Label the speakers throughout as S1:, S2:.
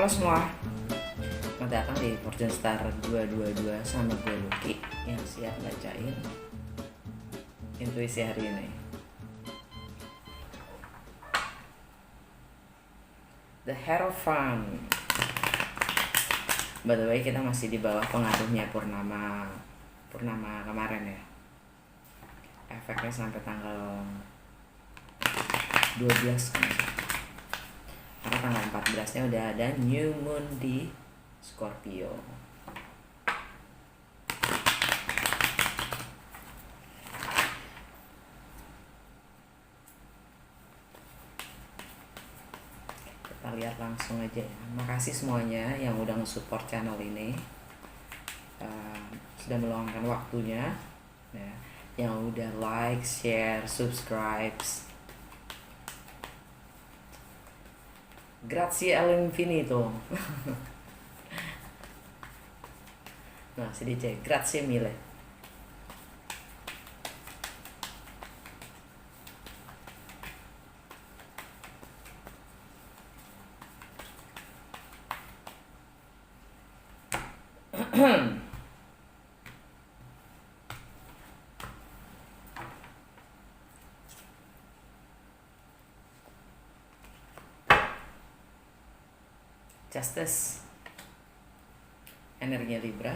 S1: Halo semua, selamat datang di Fortune Star 222 sama gue Lucky yang siap bacain intuisi hari ini. The Hierophant. By the way, kita masih di bawah pengaruhnya Purnama kemarin ya. Efeknya sampai tanggal 12 kan. Karena tanggal 14-nya udah ada New Moon di Scorpio. Kita lihat langsung aja ya. Makasih semuanya yang udah nge-support channel ini, sudah meluangkan waktunya ya, yang udah like, share, subscribe. Grazie all'infinito. No, si dice grazie mille. Justice, energinya Libra.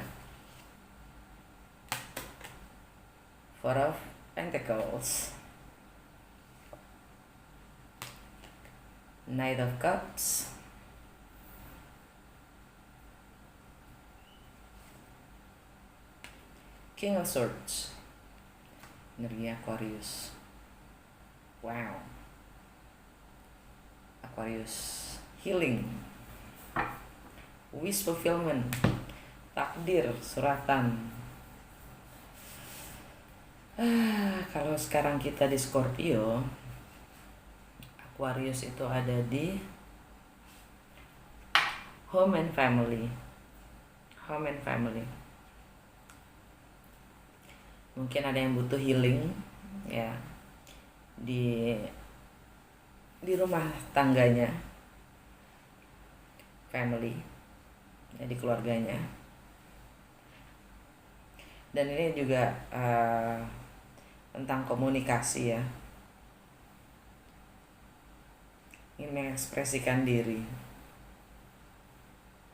S1: Four of Pentacles, Knight of Cups, King of Swords, energi Aquarius. Wow, Aquarius, healing, wish fulfillment, takdir, suratan. Kalau sekarang kita di Scorpio, Aquarius itu ada di home and family. Mungkin ada yang butuh healing ya di rumah tangganya, family ya, di keluarganya. Dan ini juga tentang komunikasi ya, ingin mengekspresikan diri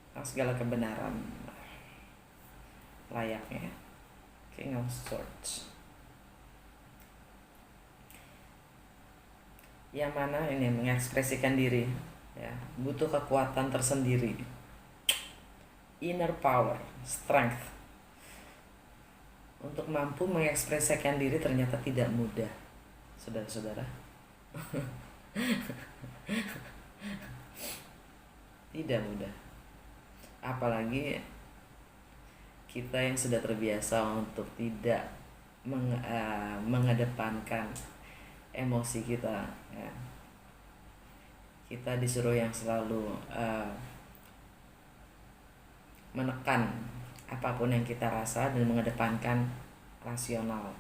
S1: tentang segala kebenaran layaknya King of Swords, yang mana ini mengekspresikan diri ya, butuh kekuatan tersendiri, inner power, strength. Untuk mampu mengekspresikan diri ternyata tidak mudah, saudara-saudara. Tidak mudah. Apalagi kita yang sudah terbiasa untuk tidak mengedepankan emosi kita ya. Kita disuruh yang selalu menekan apapun yang kita rasa dan mengedepankan rasional.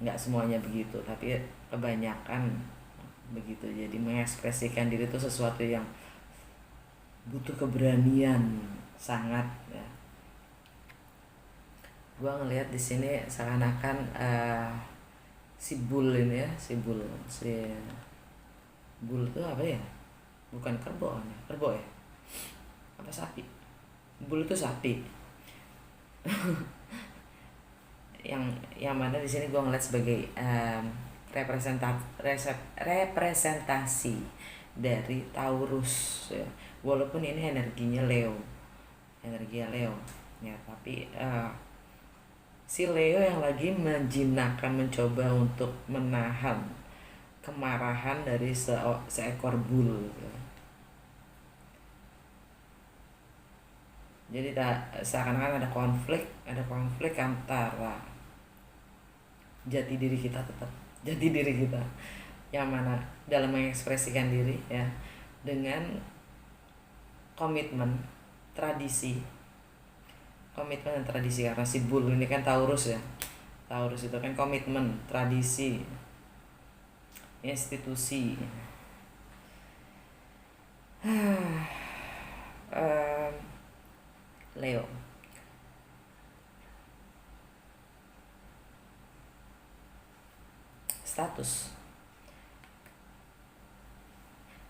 S1: Nggak semuanya begitu, tapi kebanyakan begitu. Jadi mengekspresikan diri itu sesuatu yang butuh keberanian sangat ya. Gua ngelihat di sini seakan-akan si bull ini ya, bull itu apa ya? Bukan kerbau ya? Apa sapi? Bull itu sapi. yang mana di sini gue ngeliat sebagai representasi dari Taurus ya. Walaupun ini energinya Leo ya, tapi si Leo yang lagi menjinakkan, mencoba untuk menahan kemarahan dari seekor bull ya. Jadi seakan-akan ada konflik antara jati diri kita yang mana dalam mengekspresikan diri ya, dengan komitmen tradisi karena si bull ini kan Taurus ya. Taurus itu kan komitmen, tradisi, institusi. Em, Leo, status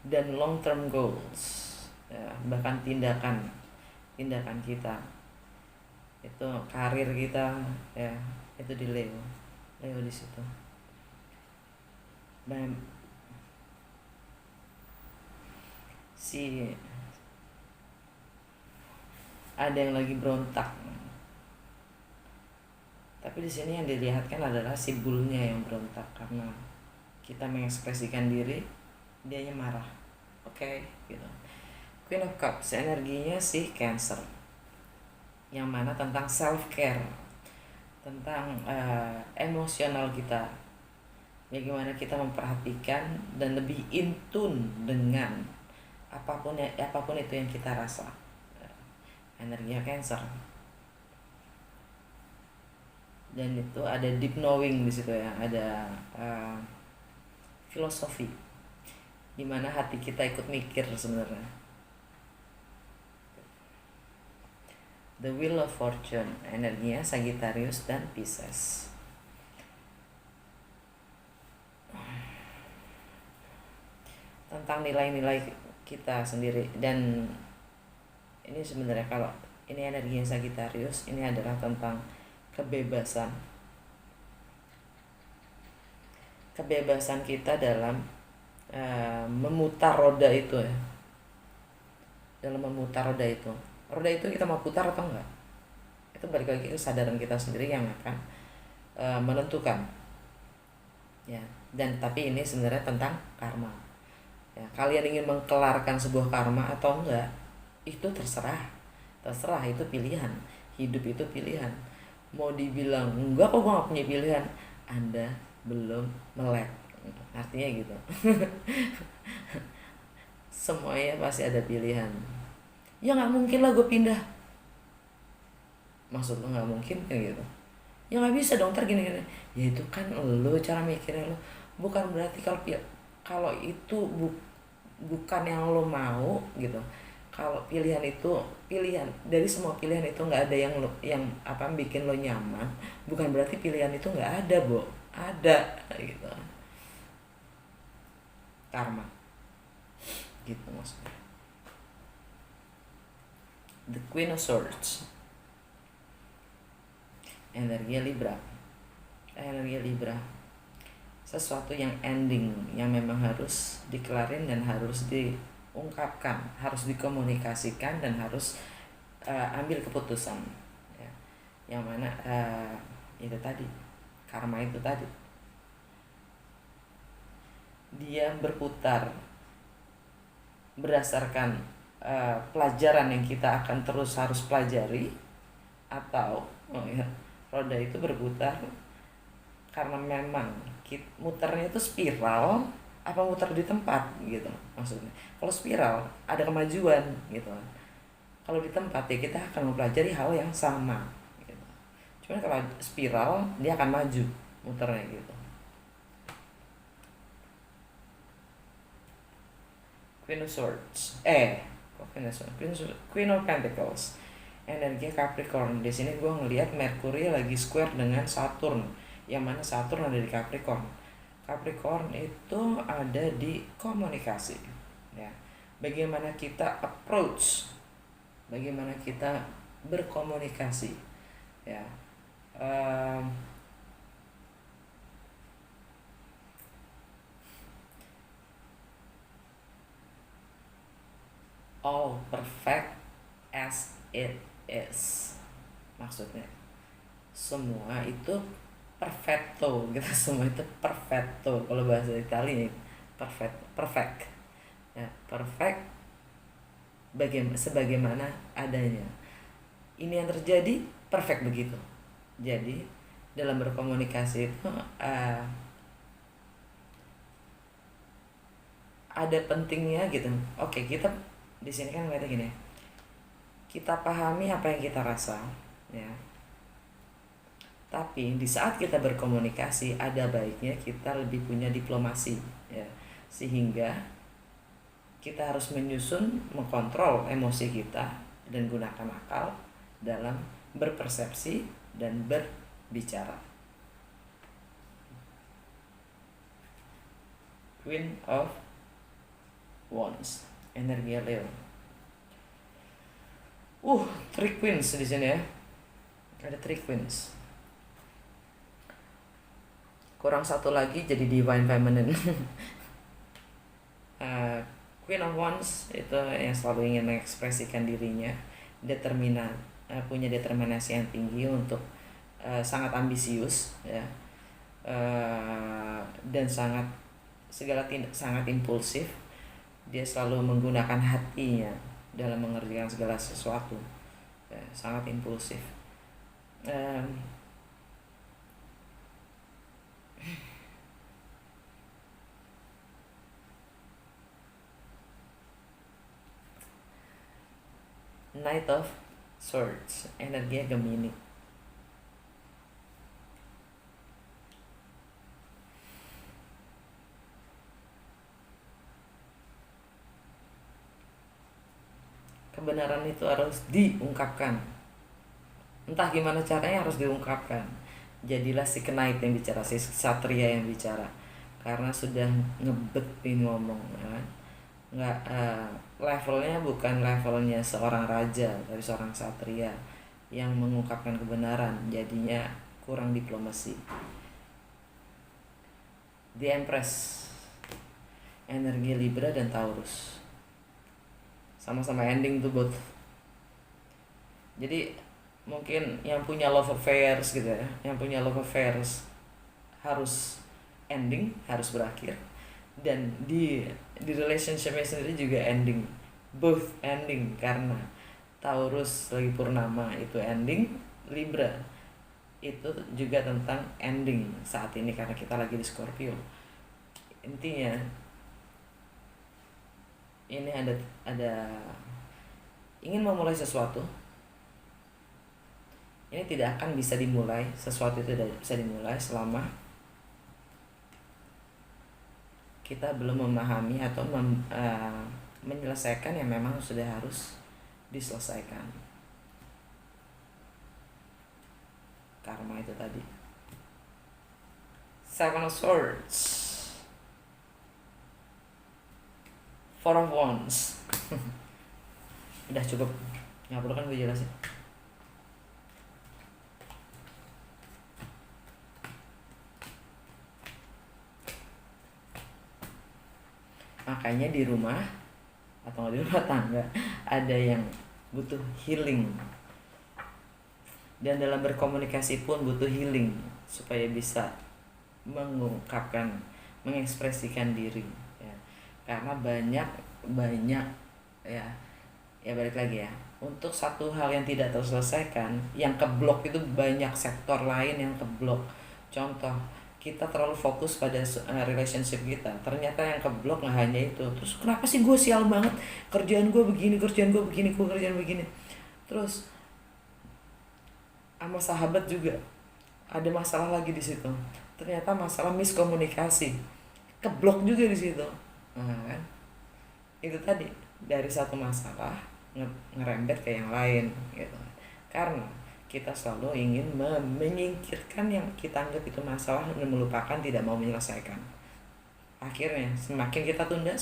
S1: dan long term goals, ya, bahkan tindakan tindakan kita itu, karir kita, ya, itu di Leo. Leo di situ. Dan si ada yang lagi berontak, tapi di sini yang dilihatkan adalah si bullnya yang berontak karena kita mengekspresikan diri, dianya marah. Oke, gitu. Queen of Cups energinya si Cancer, yang mana tentang self care, tentang emosional kita, bagaimana kita memperhatikan dan lebih in tune dengan apapun itu yang kita rasa. Energinya Cancer, dan itu ada deep knowing di situ, ya, ada filosofi dimana hati kita ikut mikir sebenarnya. The Wheel of Fortune energinya Sagittarius dan Pisces. Tentang nilai-nilai kita sendiri, dan ini sebenarnya kalau ini energinya Sagittarius, ini adalah tentang kebebasan kita dalam memutar roda itu, ya, dalam memutar roda itu kita mau putar atau enggak, itu balik lagi ke kesadaran kita sendiri yang akan menentukan, ya. Dan tapi ini sebenarnya tentang karma, ya. Kalian ingin mengkelarkan sebuah karma atau enggak, itu terserah, itu pilihan. Hidup itu pilihan. Mau dibilang enggak kok gue gak punya pilihan, Anda belum melek, artinya gitu. Semuanya pasti ada pilihan. Ya nggak mungkin lah gue pindah, maksud lo nggak mungkin kan gitu. Ya nggak bisa dong, ntar gini, ya itu kan lo cara mikirnya lo, bukan berarti kalau itu bukan yang lo mau gitu. Kalau pilihan itu pilihan, dari semua pilihan itu nggak ada yang bikin lo nyaman, bukan berarti pilihan itu nggak ada, Bo. Ada gitu. Karma gitu maksudnya. The Queen of Swords energi Libra. Sesuatu yang ending, yang memang harus dikelarin dan harus diungkapkan, harus dikomunikasikan, dan harus ambil keputusan, ya. Yang mana itu tadi, karma itu tadi, dia berputar berdasarkan pelajaran yang kita akan terus harus pelajari, atau roda itu berputar karena memang muternya itu spiral apa muter di tempat gitu maksudnya. Kalau spiral ada kemajuan gitu, kalau di tempat ya kita akan mempelajari hal yang sama gitu. Cuman kalau spiral dia akan maju muternya gitu. Queen of Swords, Queen of Pentacles, energi Capricorn. Di sini gue ngelihat Mercury lagi square dengan Saturn, yang mana Saturn ada di Capricorn. Capricorn itu ada di komunikasi, ya. Bagaimana kita approach, bagaimana kita berkomunikasi, ya. All perfect as it is, maksudnya semua itu perfecto gitu. Semua itu perfecto kalau bahasa Italia, perfect, ya, perfect sebagaimana adanya. Ini yang terjadi perfect begitu. Jadi dalam berkomunikasi itu ada pentingnya gitu. Oke, kita di sini kan ngeliatnya gini, kita pahami apa yang kita rasa, ya. Tapi di saat kita berkomunikasi ada baiknya kita lebih punya diplomasi, ya, sehingga kita harus menyusun, mengkontrol emosi kita dan gunakan akal dalam berpersepsi dan berbicara. Queen of Wands, energi Leo. 3 queens di sini ya. Ada 3 queens. Kurang satu lagi jadi divine feminine. Queen of Wands itu yang selalu ingin mengekspresikan dirinya, punya determinasi yang tinggi untuk sangat ambisius ya, dan sangat impulsif. Dia selalu menggunakan hatinya dalam mengerjakan segala sesuatu ya, sangat impulsif. Knight of Swords, energi Gemini. Kebenaran itu harus diungkapkan. Entah gimana caranya harus diungkapkan. Jadilah si knight yang bicara, si satria yang bicara. Karena sudah ngebetin ngomong ya. Nggak, levelnya bukan levelnya seorang raja, tapi seorang satria yang mengungkapkan kebenaran. Jadinya kurang diplomasi. The Empress, energi Libra dan Taurus. Sama-sama ending tuh both. Jadi mungkin yang punya love affairs gitu ya, yang punya love affairs harus ending, harus berakhir. Dan di relationship-nya sendiri juga ending, both ending, karena Taurus lagi purnama itu ending, Libra itu juga tentang ending saat ini karena kita lagi di Scorpio. Intinya ini ada ingin memulai sesuatu, ini tidak akan bisa dimulai, sesuatu itu tidak bisa dimulai selama kita belum memahami atau menyelesaikan yang memang sudah harus diselesaikan. Karma itu tadi. Seven of Swords, Four of Wands. Udah cukup, nggak perlu kan gue jelasin. Makanya di rumah atau di rumah tangga ada yang butuh healing, dan dalam berkomunikasi pun butuh healing supaya bisa mengungkapkan, mengekspresikan diri ya. Karena banyak ya balik lagi ya, untuk satu hal yang tidak terselesaikan, yang keblok itu banyak sektor lain yang keblok. Contoh, kita terlalu fokus pada relationship kita, ternyata yang keblok nggak hanya itu. Terus kenapa sih gue sial banget, kerjaan gue begini, kerjaan begini. Terus sama sahabat juga ada masalah lagi di situ, ternyata masalah miskomunikasi, keblok juga di situ. Nah kan, itu tadi dari satu masalah ngerembet ke yang lain gitu. Karena kita selalu ingin menyingkirkan yang kita anggap itu masalah dan melupakan, tidak mau menyelesaikan. Akhirnya semakin kita tunda,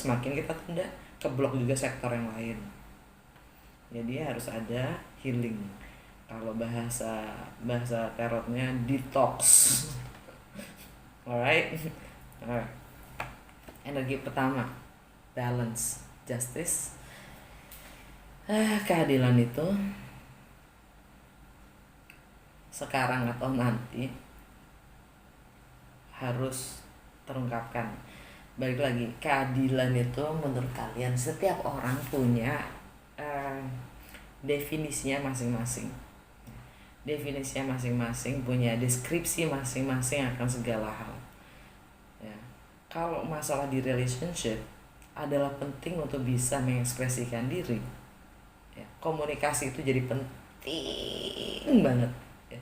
S1: keblok juga sektor yang lain. Jadi harus ada healing. Kalau bahasa tarotnya detox. Alright. Energi pertama, balance, justice. Keadilan itu sekarang atau nanti harus terungkapkan. Balik lagi, keadilan itu menurut kalian setiap orang punya definisinya masing-masing. Punya deskripsi masing-masing akan segala hal ya. Kalau masalah di relationship adalah penting untuk bisa mengekspresikan diri ya. Komunikasi itu jadi penting banget ya.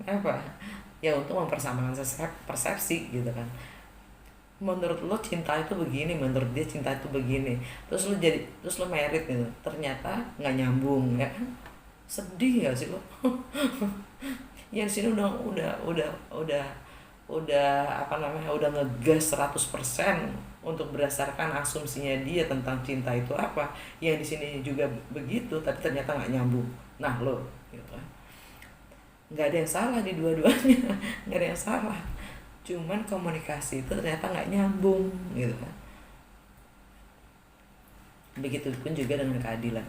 S1: Kenapa? Ya untuk mempersamakan persepsi gitu kan. menurut lo cinta itu begini, menurut dia cinta itu begini, terus lo merit gitu, ternyata nggak nyambung ya kan, sedih nggak sih lo? Ya di sini udah apa namanya, udah ngegas 100% untuk berdasarkan asumsinya dia tentang cinta itu apa, yang di sini juga begitu tapi ternyata nggak nyambung. Nah lo gitu kan, nggak ada yang salah di dua-duanya. Nggak ada yang salah, cuman komunikasi itu ternyata nggak nyambung gitu kan. Begitupun juga dengan keadilan,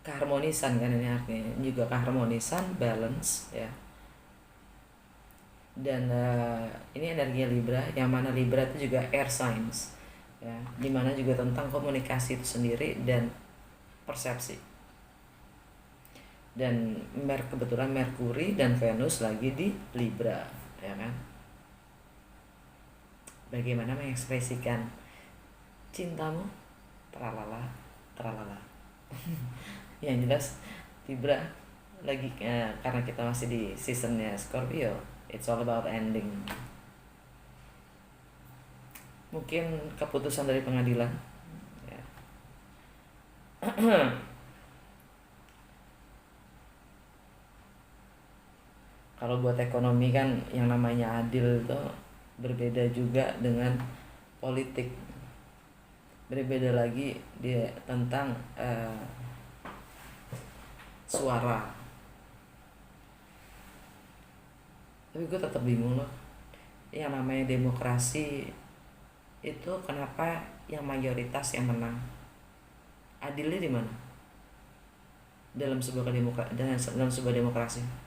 S1: keharmonisan kan, ini artinya juga keharmonisan, balance ya. Dan ini energi Libra, yang mana Libra itu juga air signs ya, dimana juga tentang komunikasi itu sendiri dan persepsi. Dan kebetulan Merkuri dan Venus lagi di Libra ya kan, bagaimana mengekspresikan cintamu, tralala tralala. Yang jelas Libra lagi karena kita masih di seasonnya Scorpio, it's all about ending. Mungkin keputusan dari pengadilan ya. Kalau buat ekonomi kan yang namanya adil itu berbeda juga dengan politik, berbeda lagi dia tentang suara. Tapi gue tetap bingung loh, yang namanya demokrasi itu kenapa yang mayoritas yang menang? Adilnya di mana dalam sebuah dalam sebuah demokrasi?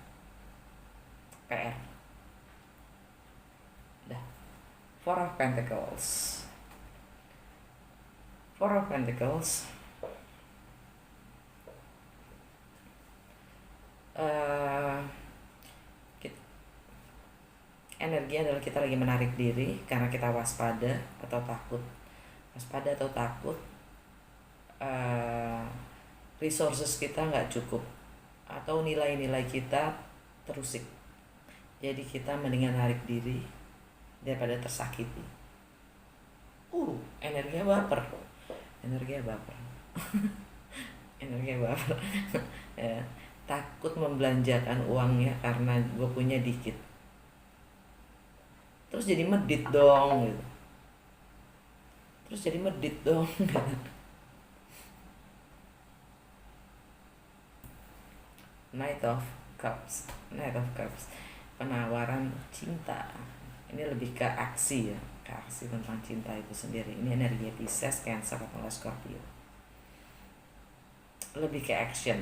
S1: PR. Dah. Four of Pentacles. Four of Pentacles. Energi adalah kita lagi menarik diri karena kita waspada atau takut. Waspada atau takut, resources kita nggak cukup atau nilai-nilai kita terusik. Jadi kita mendingan narik diri daripada tersakiti. Energinya baper. Energinya baper. Energinya baper. Ya, takut membelanjakan uangnya karena gue punya dikit. Terus jadi medit dong gitu. Knight of Cups. Penawaran cinta. Ini lebih ke aksi ya, ke aksi tentang cinta itu sendiri. Ini energi Pisces, Cancer atau Scorpio. Lebih ke action.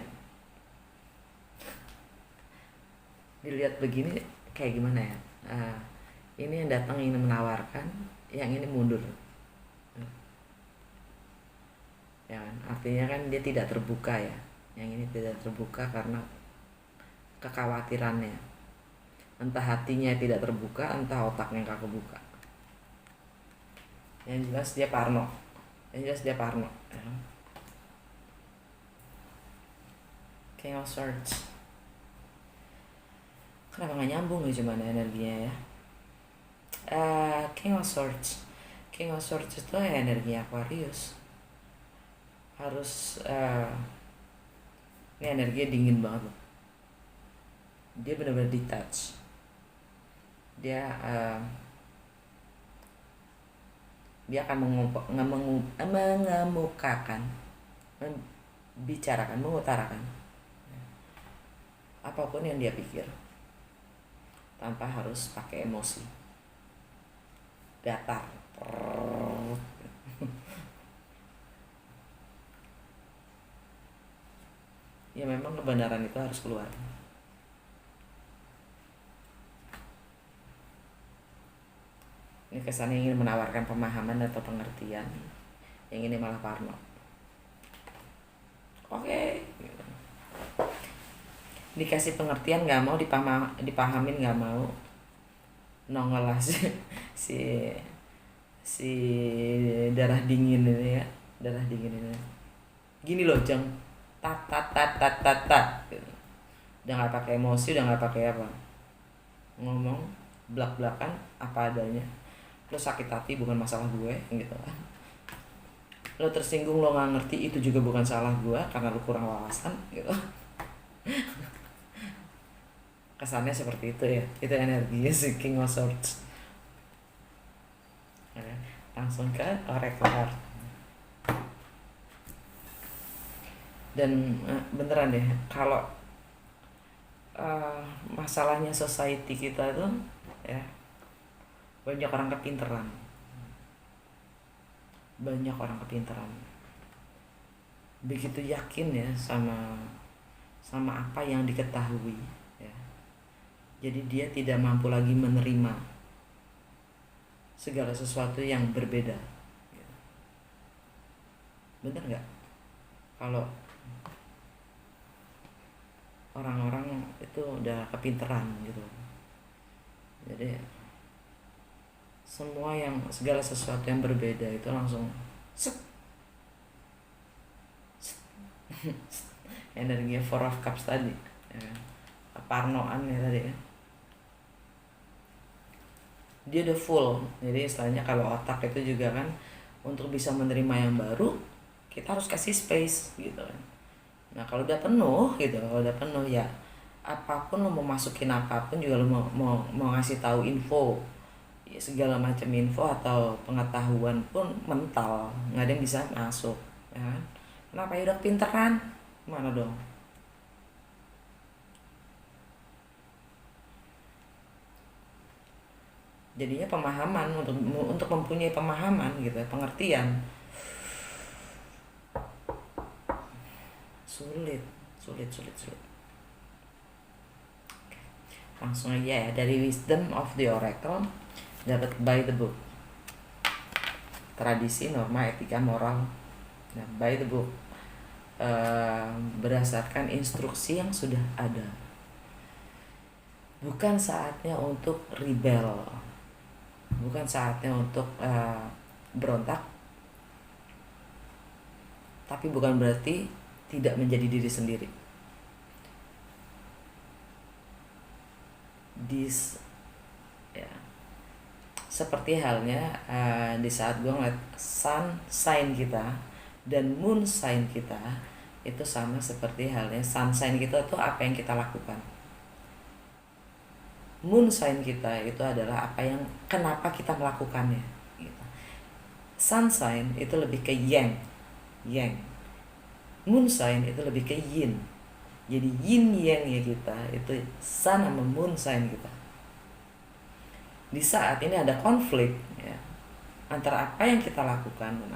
S1: Dilihat begini kayak gimana ya? Ini yang datang ingin menawarkan, yang ini mundur. Ya kan? Artinya kan dia tidak terbuka ya. Yang ini tidak terbuka karena kekhawatirannya. Entah hatinya tidak terbuka, entah otaknya gak kebuka. Yang jelas dia parno. Ya. King of Swords. Kenapa gak nyambung ya cuman energinya ya? King of Swords itu ya energi Aquarius. Harus ini energinya dingin banget loh. Dia benar-benar detach. Dia akan mengemukakan, membicarakan, mengutarakan apapun yang dia pikir tanpa harus pakai emosi datar. Ya memang kebenaran itu harus keluar. Ini kesannya ingin menawarkan pemahaman atau pengertian, yang ini malah parno. Oke. Dikasih pengertian nggak mau, dipahamin nggak mau, nongol lah si darah dingin ini ya, gini loh Jeng, tat udah nggak pakai emosi, udah nggak pakai apa, ngomong Blak-blakan apa adanya, lo sakit hati bukan masalah gue gitu kan, lo tersinggung lo nggak ngerti itu juga bukan salah gue karena lo kurang wawasan gitu. Kesannya seperti itu ya, itu energinya si King of Swords. Oke, langsung ke Oracle card. Dan beneran deh, kalau masalahnya society kita itu ya, banyak orang kepinteran, banyak orang kepinteran begitu yakin ya sama apa yang diketahui ya, jadi dia tidak mampu lagi menerima segala sesuatu yang berbeda. Bener nggak kalau orang-orang itu udah kepinteran gitu, jadi segala sesuatu yang berbeda itu langsung set, energinya Four of Cups tadi ya, parnoan ya tadi ya, dia udah full. Jadi istilahnya kalau otak itu juga kan, untuk bisa menerima yang baru kita harus kasih space gitu kan. Nah kalau udah penuh gitu, kalau udah penuh ya apapun lo mau masukin, apapun juga lo mau ngasih tahu info ya, segala macam info atau pengetahuan pun mental, nggak ada yang bisa masuk ya kan. Kenapa? Ya udah pinteran mana dong. Jadinya pemahaman, untuk mempunyai pemahaman gitu, pengertian sulit. Langsung aja ya, dari Wisdom of the Oracle dapat by the book, tradisi, norma, etika, moral. Nah, by the book berdasarkan instruksi yang sudah ada. Bukan saatnya untuk rebel, bukan saatnya untuk berontak, tapi bukan berarti tidak menjadi diri sendiri. Ya, seperti halnya di saat gue ngeliat sun sign kita dan moon sign kita itu sama seperti halnya sun sign kita tuh apa yang kita lakukan, moon sign kita itu adalah apa yang kenapa kita melakukannya gitu. Sun sign itu lebih ke yang, moon sign itu lebih ke yin. Jadi yin yang ya kita itu sun sama moon sign kita. Di saat ini ada konflik ya, antara apa yang kita lakukan dan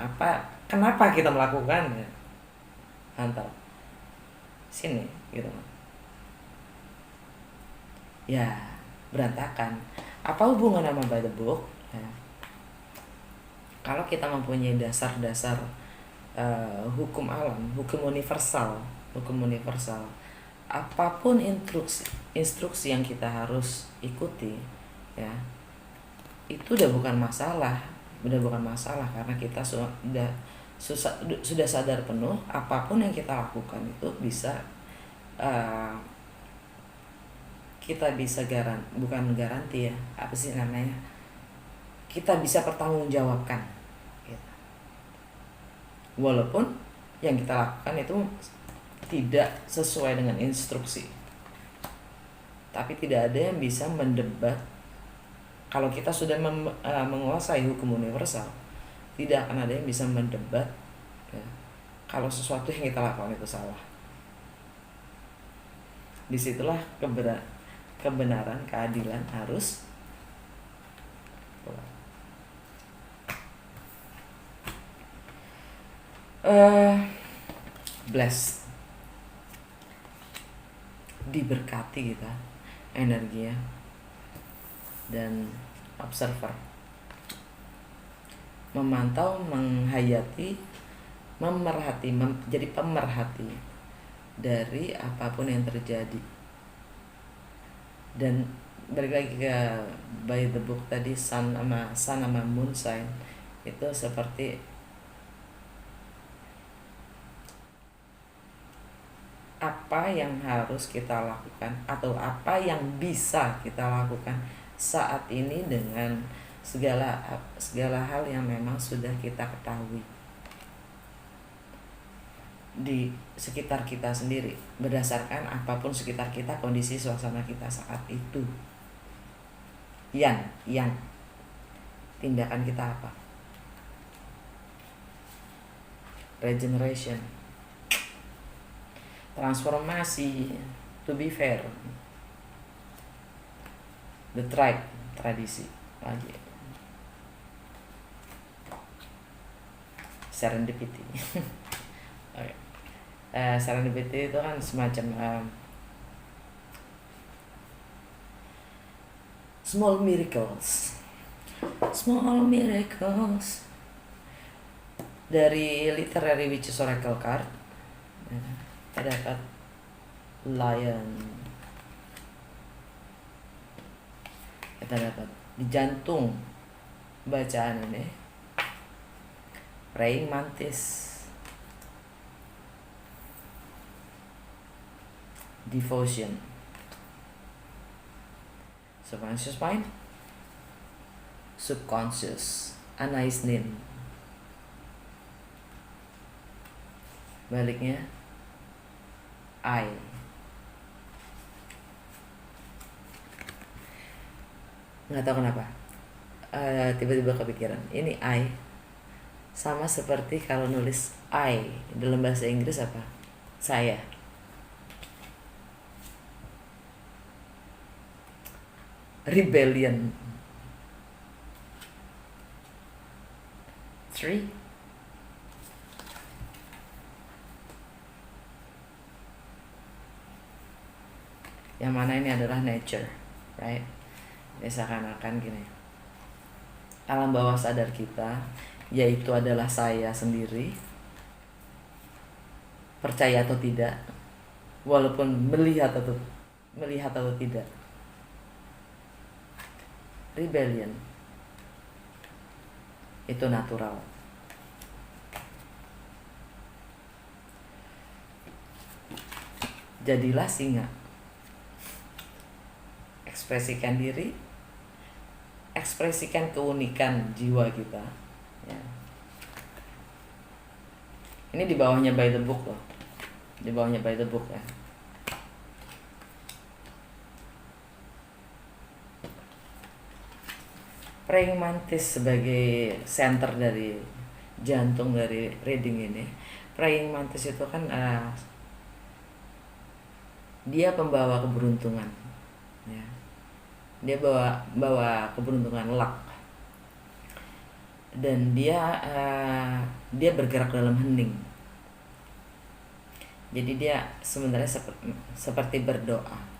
S1: kenapa kita melakukannya, antara sini gitu ya, berantakan. Apa hubungan sama by the book ya? Kalau kita mempunyai dasar-dasar hukum alam, hukum universal, apapun instruksi yang kita harus ikuti ya, itu udah bukan masalah karena kita sudah sadar penuh apapun yang kita lakukan itu bisa kita bisa bukan garansi ya, apa sih namanya, kita bisa pertanggungjawabkan gitu. Walaupun yang kita lakukan itu tidak sesuai dengan instruksi, tapi tidak ada yang bisa mendebat. Kalau kita sudah menguasai hukum universal, tidak akan ada yang bisa mendebat ya, kalau sesuatu yang kita lakukan itu salah. Disitulah kebenaran, keadilan harus blessed, diberkati kita energinya, dan observer, memantau, menghayati, jadi pemerhati dari apapun yang terjadi. Dan balik lagi ke by the book tadi, sun sama moon sign itu seperti apa yang harus kita lakukan atau apa yang bisa kita lakukan saat ini dengan segala hal yang memang sudah kita ketahui di sekitar kita sendiri, berdasarkan apapun sekitar kita, kondisi suasana kita saat itu. Yang tindakan kita apa? Regeneration, transformasi, to be fair, the tribe, tradisi lagi, serendipity. Okay. Serendipity itu kan semacam small miracles dari literary witches oracle card. Kita dapat lion, kita dapat di jantung bacaan ini praying mantis, devotion, subconscious mind, subconscious, anaisnin, baliknya I. Nggak tahu kenapa tiba-tiba kepikiran ini I sama seperti kalau nulis I dalam bahasa Inggris apa? Saya. Rebellion. 3. Yang mana ini adalah nature, right? Ya seakan-akan gini, alam bawah sadar kita, yaitu adalah saya sendiri, percaya atau tidak, walaupun melihat atau tidak. Rebellion itu natural. Jadilah singa. Ekspresikan diri, ekspresikan keunikan jiwa kita, ya. Ini di bawahnya by the book loh, di bawahnya by the book ya. Praying mantis sebagai center dari jantung dari reading ini. Praying mantis itu kan dia pembawa keberuntungan, ya. Dia bawa keberuntungan, luck, dan dia bergerak dalam hening. Jadi dia sebenarnya seperti berdoa.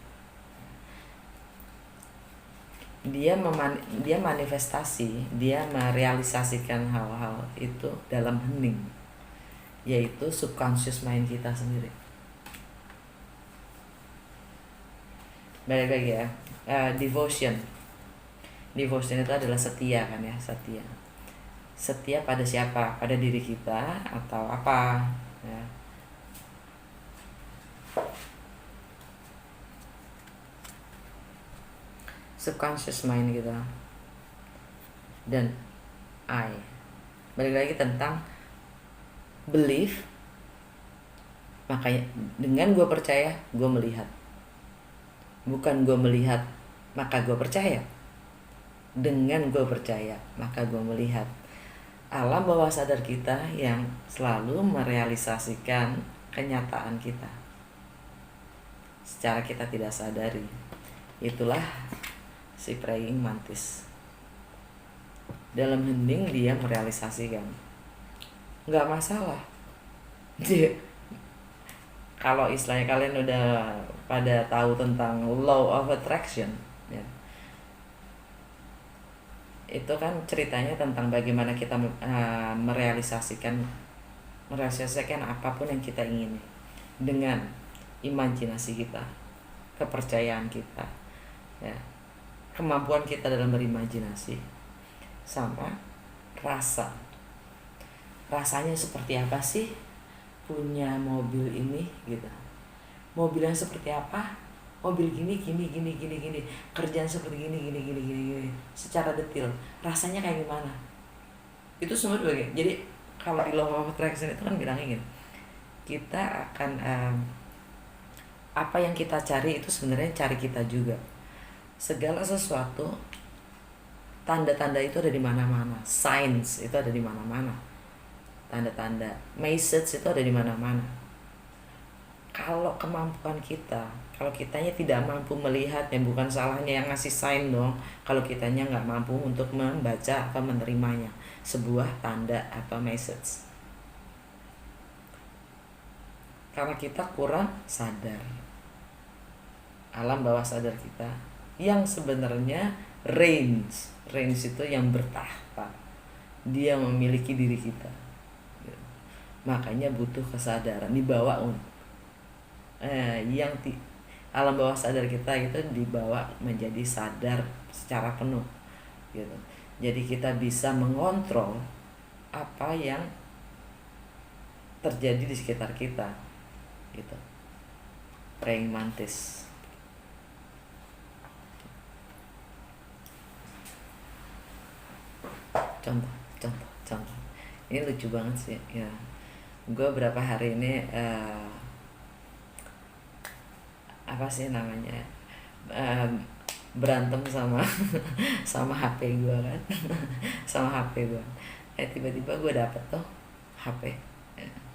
S1: Dia manifestasi, dia merealisasikan hal-hal itu dalam hening, yaitu subconscious mind kita sendiri. Balik lagi ya, devotion itu adalah setia kan ya, setia pada siapa? Pada diri kita atau apa ya. Subconscious mind kita dan I. Balik lagi tentang belief. Makanya dengan gue percaya, gue melihat. Bukan gue melihat maka gue percaya. Dengan gue percaya maka gue melihat. Alam bawah sadar kita yang selalu merealisasikan kenyataan kita secara kita tidak sadari. Itulah si praying mantis. Dalam hening dia merealisasikan. Nggak masalah. Kalau istilahnya kalian udah pada tahu tentang law of attraction, ya. Itu kan ceritanya tentang bagaimana kita merealisasikan apapun yang kita ingini dengan imajinasi kita, kepercayaan kita, ya, kemampuan kita dalam berimajinasi, sama rasanya seperti apa sih punya mobil ini gitu. Mobil yang seperti apa? mobil gini gini gini gini gini, kerjaan seperti gini gini gini gini gini, secara detail rasanya kayak gimana. Itu semua bagian. Jadi kalau di law of attraction itu kan bilangnya gini, kita akan apa yang kita cari itu sebenarnya cari kita juga. Segala sesuatu, tanda-tanda itu ada di mana-mana, signs itu ada di mana-mana, tanda-tanda, message itu ada di mana-mana. Kalau kemampuan kita, kalau kitanya tidak mampu melihat, yang bukan salahnya yang ngasih sign dong. Kalau kitanya nggak mampu untuk membaca atau menerimanya, sebuah tanda atau message, karena kita kurang sadar. Alam bawah sadar kita yang sebenarnya range itu yang bertahta, dia memiliki diri kita. Makanya butuh kesadaran dibawa alam bawah sadar kita itu dibawa menjadi sadar secara penuh gitu. Jadi kita bisa mengontrol apa yang terjadi di sekitar kita gitu. Praying mantis. Contoh. Ini lucu banget sih ya. Gue berapa hari ini apa sih namanya, berantem sama sama HP gue kan. Sama HP gue. Tiba-tiba gue dapet tuh HP,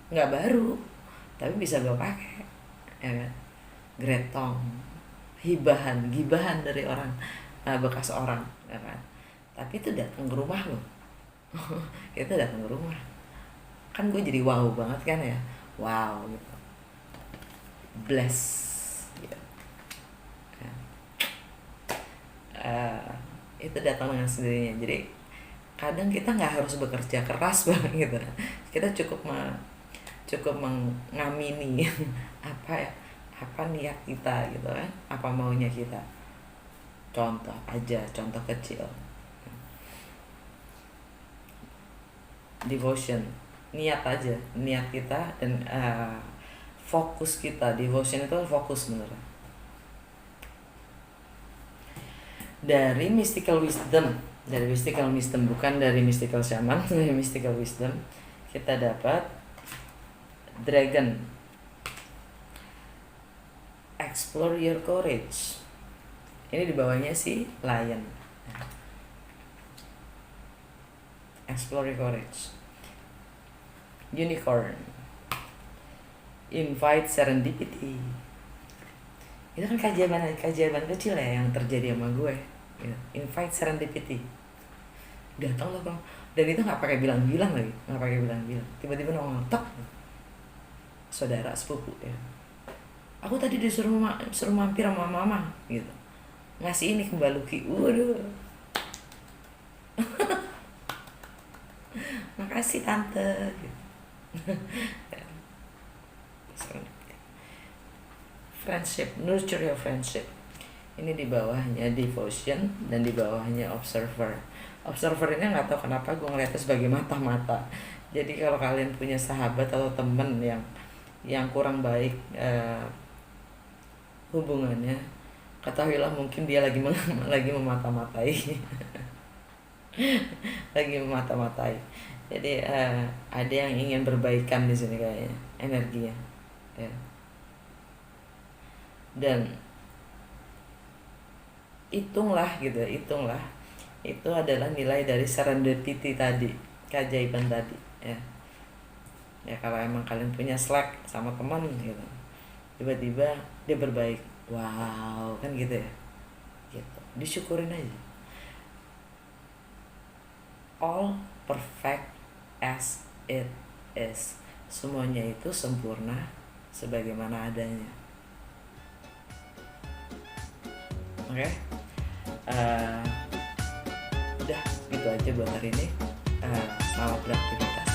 S1: nggak baru tapi bisa gue pakai, ya kan? Gretong, gibahan dari orang, bekas orang, ya kan? Tapi itu datang ke rumah lo. Itu datang ke rumah, kan gue jadi wow banget kan ya, wow gitu, bless gitu. Itu datang dengan sendirinya. Jadi kadang kita nggak harus bekerja keras banget gitu, kita cukup mengamini apa niat kita gitu kan, apa maunya kita. Contoh kecil, devotion, niat kita dan fokus kita. Devotion itu fokus beneran. Dari mystical wisdom, bukan dari mystical shaman. Dari mystical wisdom kita dapat dragon, explore your courage. Ini di bawahnya si lion, explore your courage. Unicorn, invite serendipity. Itu kan keajaiban kecil ya yang terjadi sama gue ya. Invite serendipity, datang loh bang, dan itu nggak pakai bilang-bilang lagi, tiba-tiba nongol tok, saudara sepupu ya, aku tadi disuruh mampir sama mama gitu, ngasih ini ke Mbak Luki. Waduh, makasih tante gitu. Friendship, nurture your friendship. Ini di bawahnya devotion dan di bawahnya observer. Observer ini nggak tahu kenapa gue ngeliatnya sebagai mata-mata. Jadi kalau kalian punya sahabat atau temen yang kurang baik hubungannya, ketahuilah mungkin dia lagi memata-matai. Lagi memata-matai. Jadi ada yang ingin berbaikan di sini kayaknya energinya ya. Dan hitunglah itu adalah nilai dari serendipity tadi, keajaiban tadi ya. Kalau emang kalian punya slack sama teman gitu, tiba-tiba dia berbaik, wow kan gitu ya, gitu, disyukurin aja. All perfect as it is, semuanya itu sempurna sebagaimana adanya. Oke, udah gitu aja buat hari ini. Selamat beraktivitas.